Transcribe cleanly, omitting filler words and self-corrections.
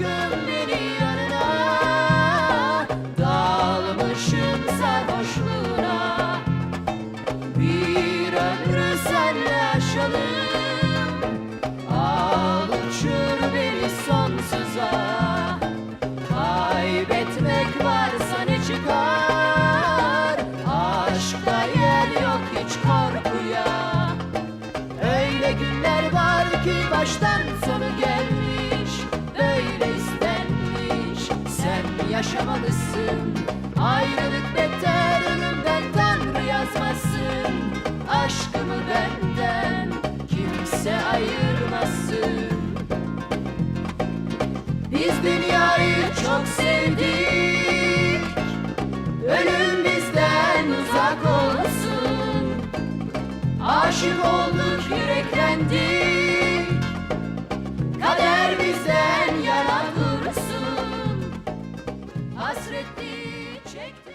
aşkım beni yanına, dalmışım sarhoşluğuna. Bir ömrü senle yaşadım, al uçur beni sonsuza. Kaybetmek varsa ne çıkar, aşkta yer yok hiç korkuya. Öyle günler var ki baştan sonu gelmiş, böyle istenmiş, sen yaşamalısın. Ayrılık beter, ölümden Tanrı yazmasın. Aşkımı benden kimse ayırmasın. Biz dünyayı çok sevdik, ölüm bizden uzak olsun. Aşık olduk, yüreklendik, kader bizden yana dursun. Hasretli çektik.